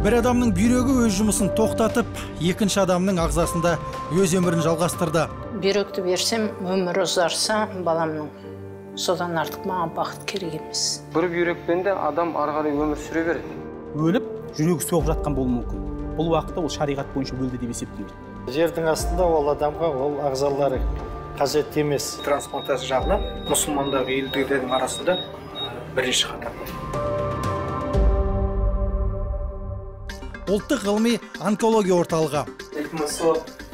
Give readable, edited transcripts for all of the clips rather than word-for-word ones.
Bir адамның бүйрегі өз жұмысын тоқтатып, екінші адамның ағзасында өз өмірін жалғастырды. Бүйректі берсем, өмір ұзарса, баламның. Содан артық маған бақыт керек емес. Бір бүйрекпен де адам ары қарай өмір сүре береді. Өліп, жүрегі соғып жатқан болуы мүмкін. Бұл уақытта ол шариғат бойынша өлді деп есептейміз. Жердің астында ол адамға ол ағзалары қажет емес. Трансплантация жағынан мұсылмандағы елдердің арасында бірінші қатарда. Ұлттық ғылыми онкология орталығы.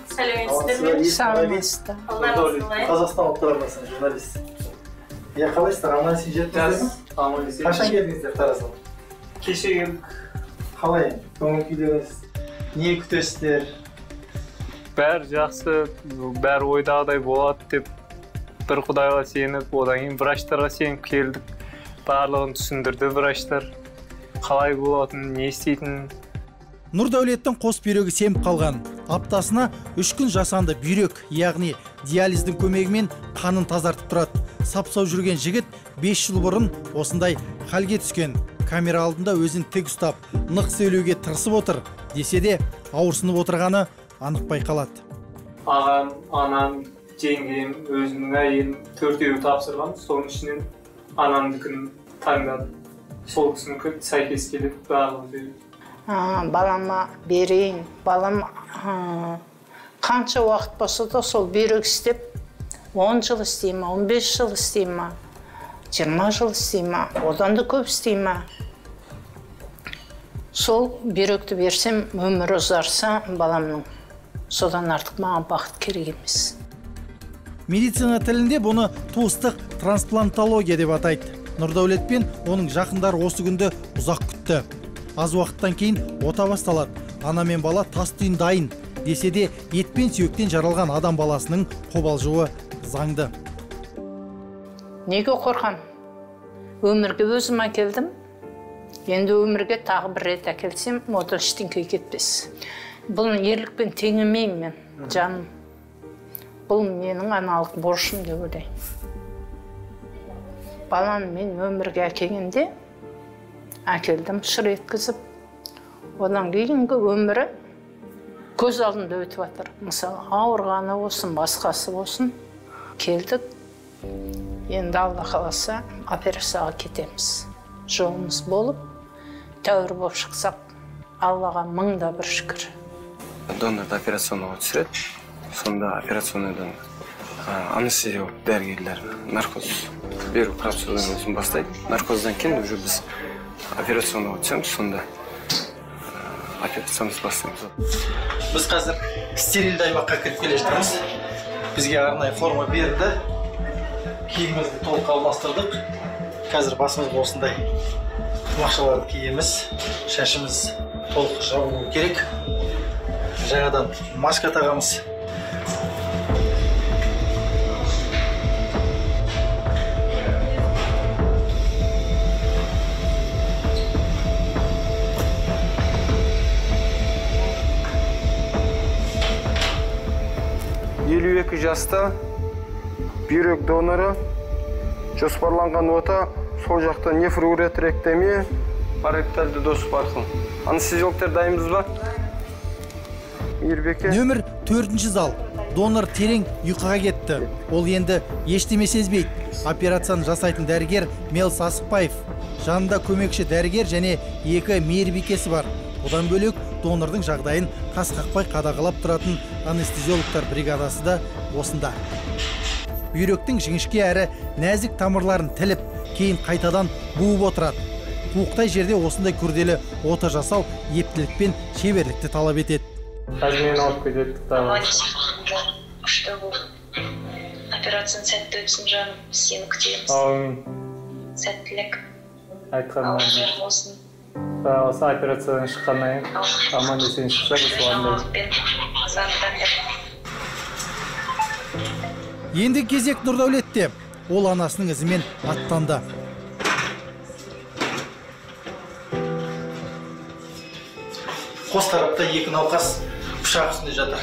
Сәлеметсіздер. Қазақстан ұлттарынасың, журналист. Қалайсыздар, аман есен жеттіңіздер ме? Қашан келдіңіздер Тараздан? Кеше келдік. Қалай? Көңіл күйдеріңіз? Не күтесіздер? Бәрі жақсы, бәрі ойдағыдай болады деп бір Құдайға сеніп, одан кейін врачтарға сеніп келдік. Барлығын түсіндірді врачтар. Қалай болатынын, не істейтінін. Нұрдәулеттің қос бүйрегі семіп қалған. Аптасына 3 күн жасанды бүйрек, яғни диализдің көмегімен қанын тазартып тұрады. Сапсау жүрген жігіт 5 жыл бұрын осындай халге түскен. Камера алдында өзін тік ұстап, нық сөйлеуге тырысып отыр. Десе де, ауырсынып отырғаны анық байқалады. Ағам, анам, жеңгем, өзімнің әйелім 4-еуі тапсырған. Соның ішінен анамдікін таңдады. Сол кісінікі сәйкес келеді, барлығы береді. Балама берейін. Балам қанша уақыт болса да сол бүйрек істеп, 10 жыл істейме, 15 жыл істейме, 20 жыл істейме, одан да көп істейме. Сол бүйректі берсем, өмір ұзарса баламның. Содан артық маған бақыт керек емес. Медицина тілінде бұны туыстық трансплантология деп атайды. Нұрдәулет пен оның жақындары осы күнді ұзақ күтті. Аз уақыттан кейін ота басталады. Ана мен бала тас түйін дайын. Десе де ет пен сүйектен жаралған адам баласының қобалжуы заңды. Неге қорқам? Өмірге өзім әкелдім. Енді өмірге тағы бір рет әкелсем, одан ештеңе кетпес. Бұл ерлікпен теңемеймін мен, жаным. Бұл менің аналық борышым деп ойлаймын. Баланы мен өмірге әкелгенде әкелдім, шыр еткізіп. Одан кейінгі өмірі көз алдында өтіп жатыр. Мысалы, ауырғаны болсын, басқасы болсын. Келдік, енді Алла қаласа операцияға кетеміз. Жолымыз болып, тәуір болып шықсақ, Аллаға мыңда бір шүкір. Донорды операционныйға түсіреді. Сонда операционныйдан анестезия дәрігерлер наркоз беру процедурасын бастайды. Наркоздан кейін уже біз операционныйға түсеміз, сонда операциямыз бастаймыз. Біз қазір стерильді аймаққа кіріп келе жатырмыз. Бізге арнайы форма берді. Киімімізді толық алмастырдық. Қазір басымыз осындай мақшаларды киеміз. Шашымыз толық жабылуы керек. Жаңадан маска тағамыз. Жаста бүйрек доноры, жоспарланған ота, сол жақта нефроуретректомия, паректальды досып арқылы. Анестезиологтар дайынбыз ба? Мейірбеке. Нөмір 4-ші зал. Донор терең ұйқыға кетті. Ол енді ештеме сезбейді. Операцияны жасайтын дәрігер Мел Сасықбаев. Жанында көмекші дәрігер және 2 мейірбикесі бар. Одан бөлек донордың жағдайын қас-қақпай қадағалап тұратын анестезиологтар бригадасы да осында. Бүйректің жіңішке әрі нәзік тамырларын тіліп, кейін қайтадан буып отырады. Қуықтай жерде осындай күрделі ота жасау ептілік пен шеберлікті талап етеді. Қазір алып кетедік. Операцияны сәтті өтсін жаным, сені күтеміз. Аумин. Сәттілік. Айтқаннан. Осы операциядан шыққаннан аман есен шықса Енді кезек Нұрдәулетте. Ол анасының ізімен аттанды. Қос тарапта 2 науқас пышақ үстінде жатыр.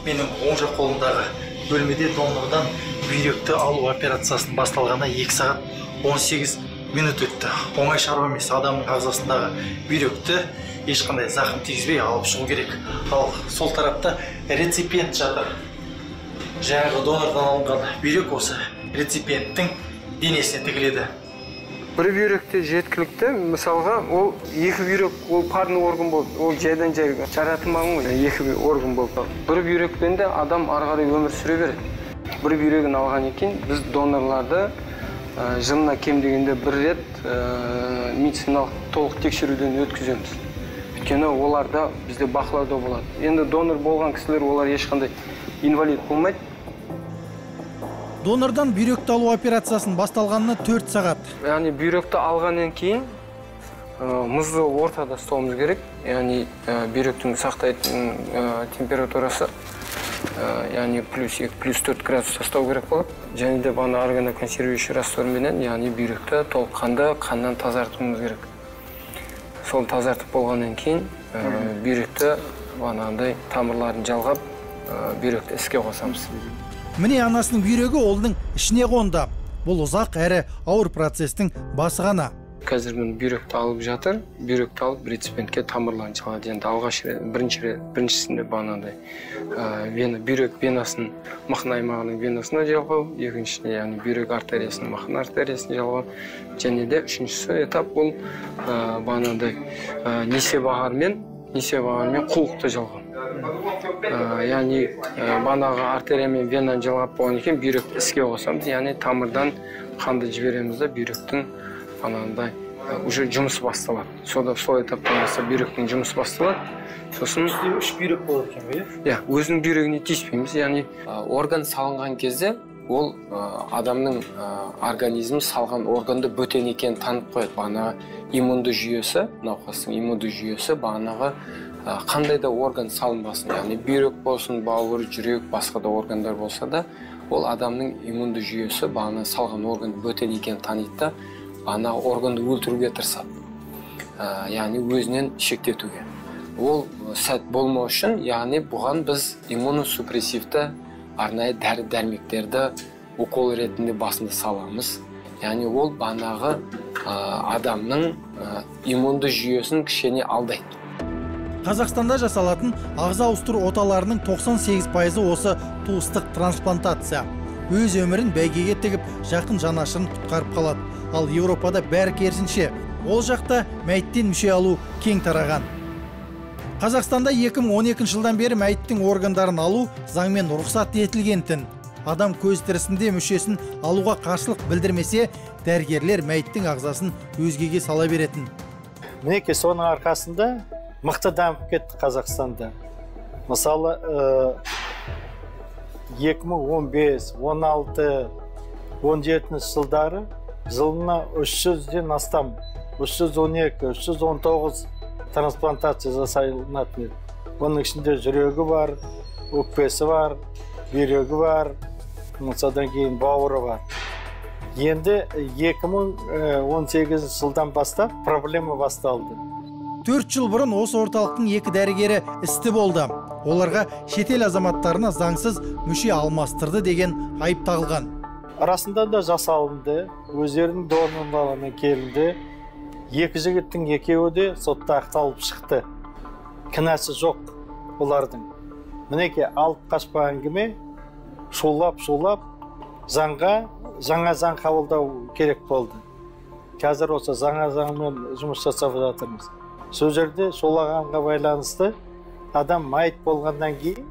Менің оң жақ қолымдағы бөлмеде донордан бүйректі алу операциясының басталғаны 2 сағат 18 минут өтті. Оңай шаруа емес, адамның ағзасындағы бүйректі ешқандай зақым тигізбей алып шығу керек. Ал сол тарапта реципиент жатыр. Жаңағы донордан алынған бүйрек осы реципиенттің денесіне тігіледі. Бір бүйректе жеткілікті, мысалға, ол екі бүйрек, ол парный орган болды. Ол жайдан жайға жаратылмаған ғой, екі орган болды. Бір бүйрекпен де адам ары қарай өмір сүре береді. Бір бүйрегін алған екен, біз донорларды жылына кем дегенде бір рет медициналық толық тексеруден өткіземіз. Өйткені оларда бізде бақылауда болады. Енді донор болған кісілер олар ешқандай инвалид болмайды. Донордан бүйректі алу операциясын басталғанына 4 сағат. Яғни бүйректі алғаннан кейін мұзды ортада ұстауымыз керек. Яғни бүйректің сақтайтын температурасы яғни +2, +4 градус ұстау керек болады. Және де бана органоконсервирующий растворменен, яғни бүйректі толыққанды қаннан тазартуымыз керек. Сол тазартып болғаннан кейін бүйректі банандай тамырларын жалғап бүйректі іске қосамыз. Міне анасының бүйрегі олның ішіне қонды. Бұл ұзақ әрі ауыр процестің басы ғана. Қазір мен бүйректі алып жатыр. Бүйректі алып реципиентке тамырларын жалғады. Енді алғаш біріншісінде банандай бүйрек венасын мақын аймағының венасына жалғау, екіншісінде яғни бүйрек артериясының мақын артериясына жалғау, және де үшіншісі этап бұл банандай несеп ағармен құлықты жалғау. Яғни банаға артерия мен венаны жалғап болған екен бүйректі іске қосамыз, яғни тамырдан қанды жібереміз де бүйректің анандай уже жұмысы басталады. Сол этаптан бастап бүйректің жұмысы басталады. Сосын үш бүйрек болады екен бе? Иә, өзінің бүйрегіне тиіспейміз. Яғни орган салынған кезде ол адамның организмі салған органды бөтен екенін танып қояды. Бағанағы иммунды жүйесі, науқастың иммунды жүйесі бағанағы қандай да орган салынбасын, яғни бүйрек болсын, бауыр, жүрек, басқа да органдар болса да, ол адамның иммунды жүйесі бағана салған органды бөтен екенін таниды да, бағана органды өлтіруге тырысады. Яғни өзінен шектетуге. Ол сәт болмау үшін, яғни бұған біз иммуносупрессивті арнайы дәрі-дәрмектерді укол ретінде басында саламыз. Яғни ол бағанағы адамның иммунды жүйесін кішкене алдайды. Қазақстанда жасалатын ағза ауыстыру оталарының 98% осы туыстық трансплантация. Өз өмірін бәйгеге тігіп, жақын жанашырын құтқарып қалады. Ал Еуропада бәрі керісінше. Ол жақта мәйттен мүше алу кең тараған. Қазақстанда 2012 жылдан бері мәйттің органдарын алу заңмен рұқсат етілгентін. Адам көз тірісінде мүшесін алуға қарсылық білдірмесе, дәрігерлер мәйттің ағзасын өзгеге сала беретін. Мінекей соның арқасында мықты дамып кетті Қазақстанда. Мысалы 2015, 16, 17 жылдары жылына 300-ден астам, 312, 319 трансплантация жасалынатын еді. Оның ішінде жүрегі бар, өкпесі бар, бүйрегі бар, содан кейін бауыры бар. Енді 2018 жылдан бастап проблема басталды. 4 жыл бұрын осы орталықтың 2 дәрігері істі болды. Оларға шетел азаматтарына заңсыз мүше алмастырды деген айып тағылған. Арасында да жасалынды, өздерінің донорларына келінді. 2 жігіттің екеуі де сотта ақталып шықты. Кінәсі жоқ олардың. Мінекей алып қашпа әңгіме шулап жаңа заң қабылдау керек болды. Қазір осы жаңа заңмен жұмыс жасап жатырмыз. Сол жерде шулағанға байланысты адам майт болғаннан кейін,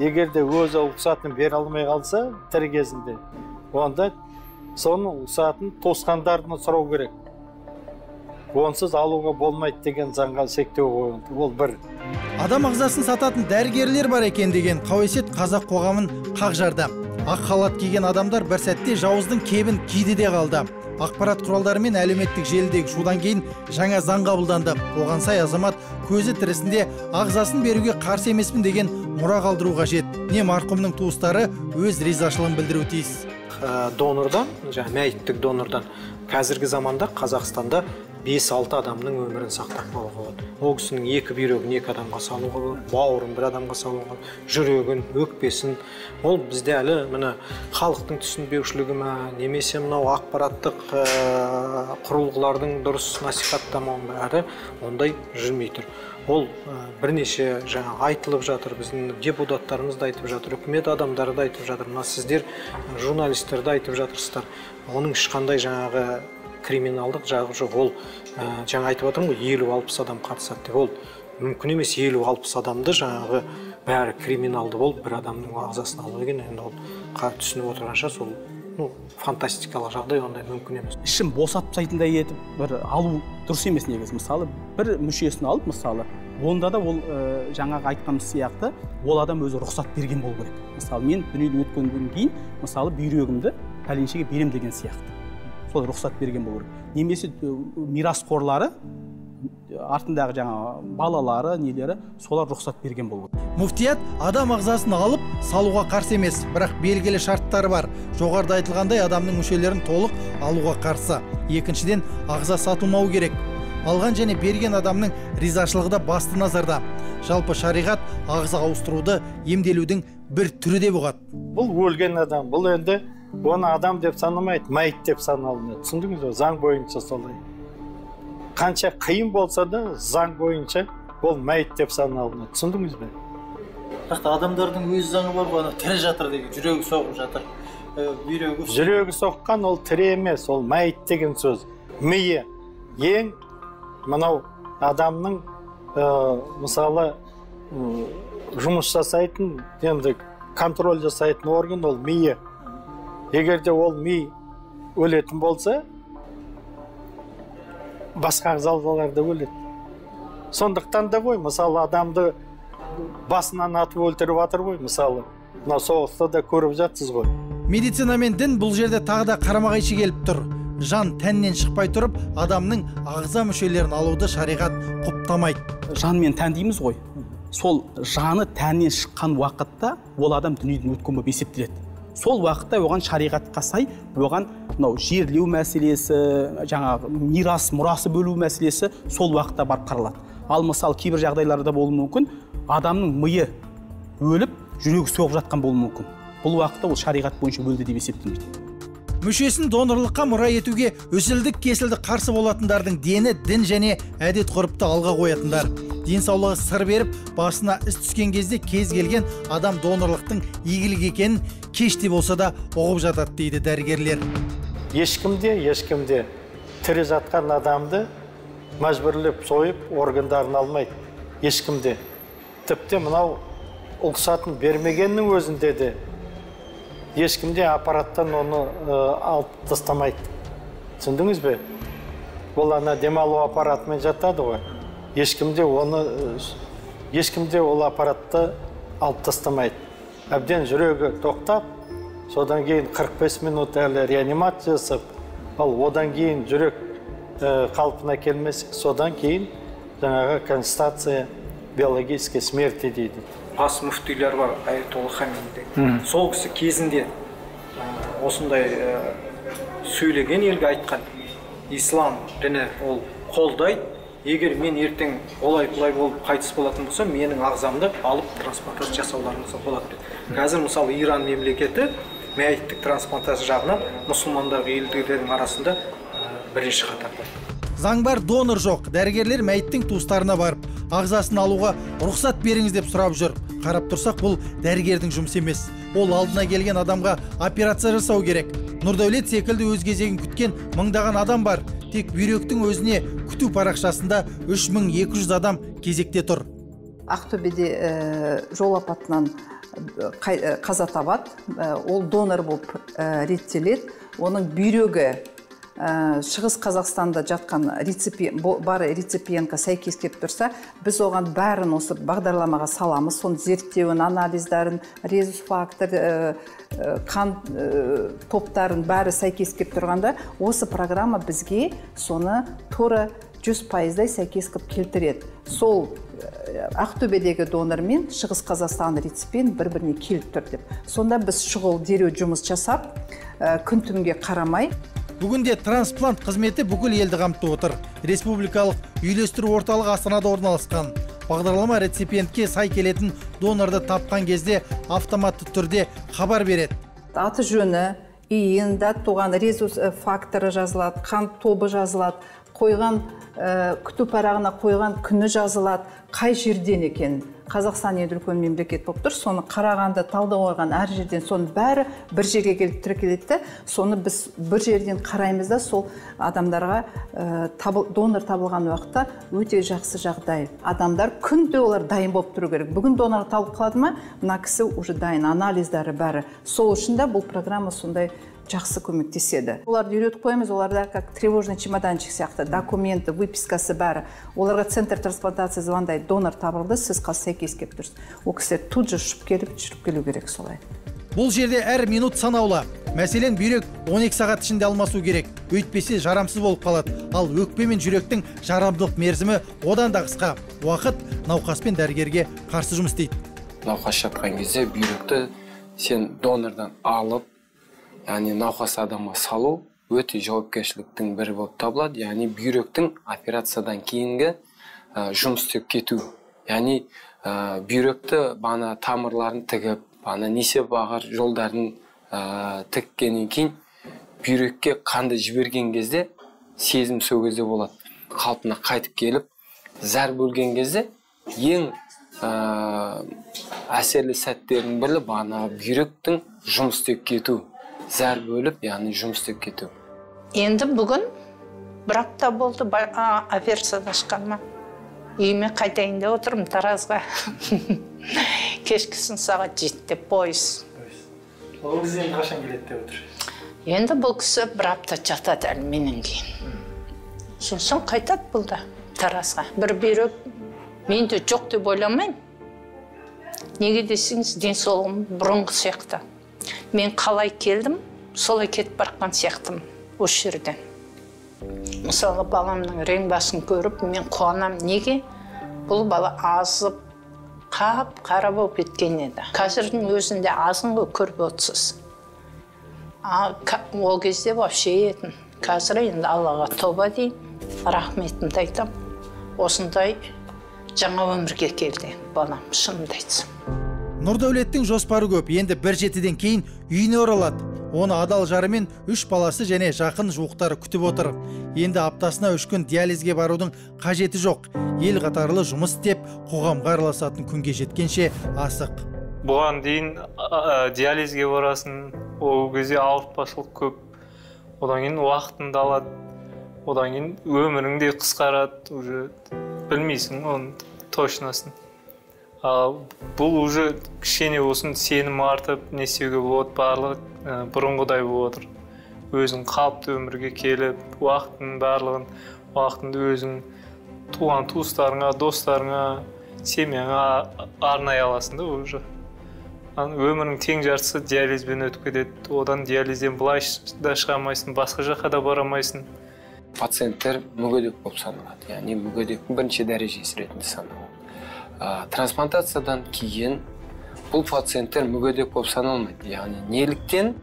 егер де өзі рұқсатын бере алмай қалса, тірі кезінде, онда соның рұқсатын туысқандарынан сұрау керек. Онсыз алуға болмайды деген заңға шектеу қойылды. Ол бір. Адам ағзасын сататын дәрігерлер бар екен деген қауесет қазақ қоғамын қақ жарды. Ақ халат киген адамдар бір сәтте жауыздың кебін киді де қалды. Ақпарат құралдары мен әлеуметтік желідегі шудан кейін жаңа заң қабылданды. Оған сай азамат көзі тірісінде ағзасын беруге қарсы емеспін деген мұра қалдыру қажет. Не марқұмның туыстары өз ризашылығын білдіруі тиіс. Донордан, мәйіттік донордан қазіргі заманда Қазақстанда 5-6 адамның өмірін сақтап қалуға болады. Ол кісінің 2 бүйрегін 2 адамға салуға болады, бауырын 1 адамға салуға болады, жүрегін, өкпесін. Ол бізде әлі міне халықтың түсінбеушілігі ме, немесе мынау ақпараттық құрылғылардың дұрыс насихаттамауы бәрі ондай жүрмей тұр. Ол бірнеше жаңа айтылып жатыр, біздің депутаттарымыз да айтып жатыр, үкімет адамдары да айтып жатыр, мына сіздер журналистер де айтып жатырсыздар. Оның ешқандай жаңағы криминалдық жағы жоқ. Ол жаңа айтып отырмын ғой, 50-60 адам қатысады деп. Ол мүмкін емес 50-60 адамды жаңағы бәрі криминалды болып бір адамның ағзасын алу деген, енді ол түсініп отырғанша сол фантастикалық жағдай, ондай мүмкін емес. Ішім босатып тастайтындай етіп бір алу дұрыс емес негізі. Мысалы, бір мүшесін алып, мысалы, онда да ол жаңағы айтқанымыз сияқты, ол адам өзі рұқсат берген болу керек. Мысалы, мен дүниеден өткеннен кейін, мысалы, бүйрегімді пәленшеге берем деген сияқты. Сол рұқсат берген болу керек. Немесе мирасқорлары, артындағы жаңа балалары, нелері, солар рұқсат берген болу керек. Муфтият адам ағзасын алып салуға қарсы емес, бірақ белгілі шарттары бар. Жоғарыда айтылғандай адамның мүшелерін толық алуға қарсы. Екіншіден, ағза сатылмау керек. Алған және берген адамның ризашылығы да басты назарда. Жалпы шариғат ағза ауыстыруды емделудің бір түрі деп ұғады. Бұл өлген адам, бұл енді оны адам деп санамайды, мәйіт деп саналынады. Түсіндіңіз бе? Заң бойынша солай. Қанша қиын болса да, заң бойынша ол мәйіт деп саналынады. Түсіндіңіз бе? Бірақ адамдардың өз заңы бар ғой, тірі жатыр деген, жүрегі соғып жатыр. Жүрегі соққан ол тірі емес, ол мәйіт деген сөз. Миы ең мынау адамның мысалы жұмыс жасайтын, енді контроль жасайтын орган ол миы. Егерде ол ми өлетін болса, басқа ағзалар да өледі. Сондықтан да ғой, мысалы адамды басынан атып өлтіріп жатыр ғой, мысалы. Мына соғыста да көріп жатсыз ғой. Медицина мен дін бұл жерде тағы да қарама-қайшы келіп тұр. Жан тәннен шықпай тұрып, адамның ағза мүшелерін алуды шариғат құптамайды. Жан мен тән дейміз ғой. Сол жаны тәннен шыққан уақытта ол адам дүниеден өткен болып есептеледі. Сол уақытта оған шариғатқа сай, оған мынау жерлеу мәселесі, жаңағы мирас, мұрасы бөлу мәселесі сол уақытта барып қаралады. Ал мысалы кейбір жағдайларда болуы мүмкін, адамның миы өліп, жүрегі соғып жатқан болуы мүмкін. Бұл уақытта ол шариғат бойынша өлді деп есептелмейді. Мүшесін донорлыққа мұра етуге үзілдік-кесілді қарсы болатындардың дені дін және әдет ғұрыпты алға қоятындар. Денсаулығы сыр беріп, басына іс түскен кезде кез келген адам донорлықтың игілік екенін кеште болса да ұғып жатады дейді дәрігерлер. Ешкімде тірі жатқан адамды мәжбүрлеп сойып органдарын алмайды. Ешкімде. Тіпті мынау ұлқсатын бермегеннің өзінде де ешкімде аппараттан оны алып тастамайды. Түсіндіңіз бе? Ол ана демалу аппаратымен жатады ғой. Ешкімде ол аппаратты алып тастамайды. Әбден жүрегі тоқтап, содан кейін 45 минут әлі реанимация жасап, ал одан кейін жүрек қалпына келмесе, содан кейін жаңағы констатация биологической смерти дейді. Бас мүфтилер бар, Аятолла Хамини. Сол кісі кезінде осындай сөйлеген елге айтқан, ислам діні ол қолдайды. Егер мен ертең олай-бұлай болып қайтыс болатын болса, менің ағзамды алып трансплантация жасауларыңызға болады. Қазір мысалы Иран мемлекеті мәйіттік трансплантация жағынан мұсылмандағы елдердің арасында бірінші қатарда. Заң бар, донор жоқ. Дәрігерлер мәйіттің туыстарына барып, ағзасын алуға рұқсат беріңіз деп сұрап жүр. Қарап тұрсақ, бұл дәрігердің жұмысы емес. Ол алдына келген адамға операция жасау керек. Нұрдәулет секілді өз кезегін күткен мыңдаған адам бар. Тек бүйректің өзіне күту парақшасында 3200 адам кезекте тұр. Ақтөбеде жол апатынан қаза табады. Ол донор болып реттеледі. Оның бүйрегі Шығыс Қазақстанда жатқан бар реципиентқа сәйкес келіп тұрса, біз оған бәрін осы бағдарламаға саламыз. Соны зерттеуін, анализдарын, резус фактор, қан топтарын бәрі сәйкес келіп тұрғанда, осы программа бізге соны тура 100%-дай сәйкес келтіреді. Сол Ақтөбедегі донор мен Шығыс Қазақстан реципиент бір-біріне келіп тұр деп. Сонда біз шұғыл дереу жұмыс жасап, күн түнге қарамай. Бүгінде трансплант қызметі бүкіл елді қамтып отыр. Республикалық үйлестіру орталығы Астанада орналасқан. Бағдарлама реципиентке сай келетін донорды тапқан кезде автоматты түрде хабар береді. Аты жөні, иін, дат туған резус факторы жазылады, қан тобы жазылады, қойған күту парағына қойған күні жазылады, қай жерден екен. Қазақстан енді үлкен мемлекет болып тұр, соны қарағанды талдау қойған әр жерден, соны бәрі бір жерге келіп тіркеледі. Соны біз бір жерден қараймыз да, сол адамдарға донор табылған уақытта өте жақсы жағдай. Адамдар күнде олар дайын болып тұру керек. Бүгін донор табылып қалады ма, мына кісі уже дайын, анализдері бәрі. Сол үшін де бұл программа сондай жақсы көмектеседі. Оларды үйретіп қоймыз, оларда как тревожный чемоданчик сияқты, документы, выпискасы бәрі. Оларға центр трансплантация звондайды, донор табылды, сіз сәйкес келіп тұрсыз. Ол кісілер тут же жүріп келу керек солай. Бұл жерде әр минут санаулы. Мәселен, бүйрек 12 сағат ішінде алмасу керек. Өйтпесе жарамсыз болып қалады. Ал өкпе мен жүректің жарамдылық мерзімі одан да қысқа. Уақыт науқас пен дәрігерге қарсы жұмыс істейді. Науқас жатқан кезде бүйректі сен донордан алып, яғни науқас адамға салу өте жауапкершіліктің бірі болып табылады. Яғни бүйректің операциядан кейінгі жұмыс істеп кету. Яғни бүйректі бана тамырларын тігіп, бана несеп бағар жолдарын тіккеннен кейін бүйрекке қанды жіберген кезде сезім сол кезде болады. Қалпына қайтып келіп, зәр бөлген кезде ең әсерлі сәттердің бірі бана бүйректің жұмыс істеп кету. Зәр бөліп, яғни жұмыс істеп кету. Енді бүгін бір апта болды операциядан шыққаныма. Үйіме қайтайын деп отырмын Таразға. Кешкісін сағат 7-те пойыз. Ол кісі енді қашан келеді деп отыр? Енді бұл кісі бір апта жатады әлі менен кейін. Сосын қайтады бұл да Таразға. Бір бүйрек менде жоқ деп ойламаймын. Неге десеңіз, денсаулығым бұрынғы сияқты. Мен қалай келдім, солай кетіп барқан сияқтымын осы жерден. Мысалы, баламның рең басын көріп, мен қуанам. Неге? Бұл бала азып, қара болып кеткен еді. Қазірдің өзінде азын ғой көріп отырсыз. Ол кезде вообще етін. Қазір енді Аллаға тоба дейін, рахметімді айтам. Осындай жаңа өмірге келді балам, шынымды айтсам. Нұрдәулеттің жоспары көп. Енді бір жетіден кейін үйіне оралады. Оны адал жары мен 3 баласы және жақын жуықтары күтіп отыр. Енді аптасына 3 күн диализге барудың қажеті жоқ. Ел қатарлы жұмыс істеп, қоғамға араласатын күнге жеткенше асық. Бұған дейін диализге барасың, ол кезде ауыртпашылық көп. Одан кейін уақытыңды алады. Одан кейін өмірің де қысқарады, уже білмейсің оның точносын. Бұл уже кішкене болсын сенім артып, не істеуге болады, барлығы бұрынғыдай болып отыр. Өзің қалыпты өмірге келіп, уақытыңды өзің туған туыстарыңа, достарыңа, семьяңа арнай аласың да уже. Өмірің тең жартысы диализбен өтіп кетеді. Одан диализден былай да шығамайсың, басқа жаққа да барамайсың. Пациенттер мүгедек болып саналады. Яғни мүгедектің бірінші дәрежесі ретінде саналады. Трансплантациядан кейін бұл пациенттер мүгедек болып саналмайды. Яғни неліктен?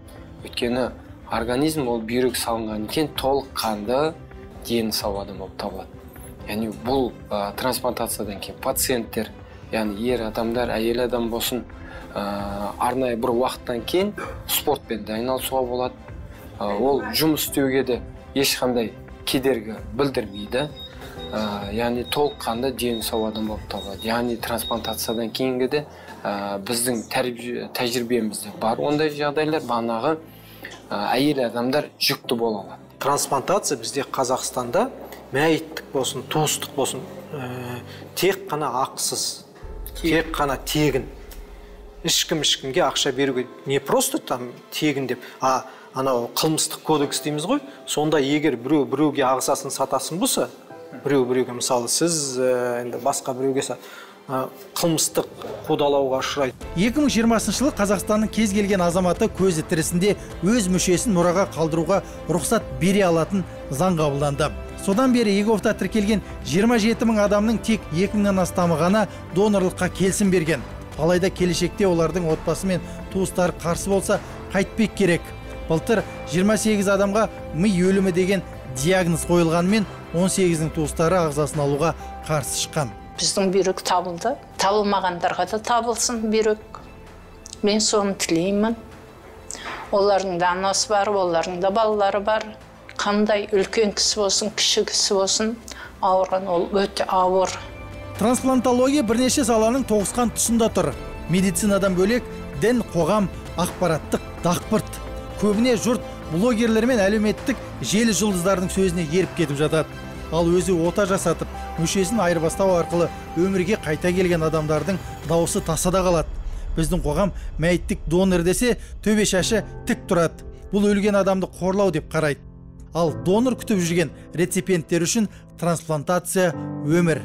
Өйткені организм ол бүйрек салынған екен толық қанды дені сау адам болып табылады. Яғни бұл трансплантациядан кейін пациенттер, яғни ер адамдар, әйел адам болсын, арнайы бір уақыттан кейін спортпен айналысуға болады. Ол жұмыс істеуге де ешқандай кедергі білдірмейді. Яғни толыққанды дені сау адам болып табылады. Яғни трансплантациядан кейінгі де біздің тәжірибемізде бар ондай жағдайлар, бағанағы әйел адамдар жүкті бола алады. Трансплантация бізде Қазақстанда мәйіттік болсын, туыстық болсын, тек қана ақысыз, тек қана тегін. Ешкімге ақша беруге не просто там тегін деп, анау қылмыстық кодекс дейміз ғой, сонда егер біреуге ағзасын сатасың болса, біреуге мысалы сіз енді басқа біреуге қылмыстық қудалауға ұшырайды. 2020 жылы Қазақстанның кез келген азаматы көзі тірісінде өз мүшесін мұраға қалдыруға рұқсат бере алатын заң қабылданды. Содан бері ЕГОВта тіркелген 27 мың адамның тек 2000-нан астамы ғана донорлыққа келісім берген. Алайда келешекте олардың отбасы мен туыстары қарсы болса қайтпек керек. Былтыр 28 адамға ми өлімі деген диагноз қойылғанымен 18-дің туыстары ағзасын алуға қарсы шыққан. Біздің бүйрек табылды. Табылмағандарға да табылсын бүйрек. Мен соны тілеймін. Олардың да анасы бар, олардың да балалары бар. Қандай үлкен кісі болсын, кіші кісі болсын, ауырған ол өте ауыр. Трансплантология бірнеше саланың тоғысқан тұсында тұр. Медицинадан бөлек дін, қоғам, ақпараттық дақпырт. Көбіне жұрт блогерлер мен әлеуметтік желі жұлдыздардың сөзіне еріп кетіп жатады. Ал өзі ота жасатып, мүшесін айырбастау арқылы өмірге қайта келген адамдардың дауысы тасада қалады. Біздің қоғам мәйіттік донор десе төбе шашы тік тұрады. Бұл өлген адамды қорлау деп қарайды. Ал донор күтіп жүрген реципиенттер үшін трансплантация өмір.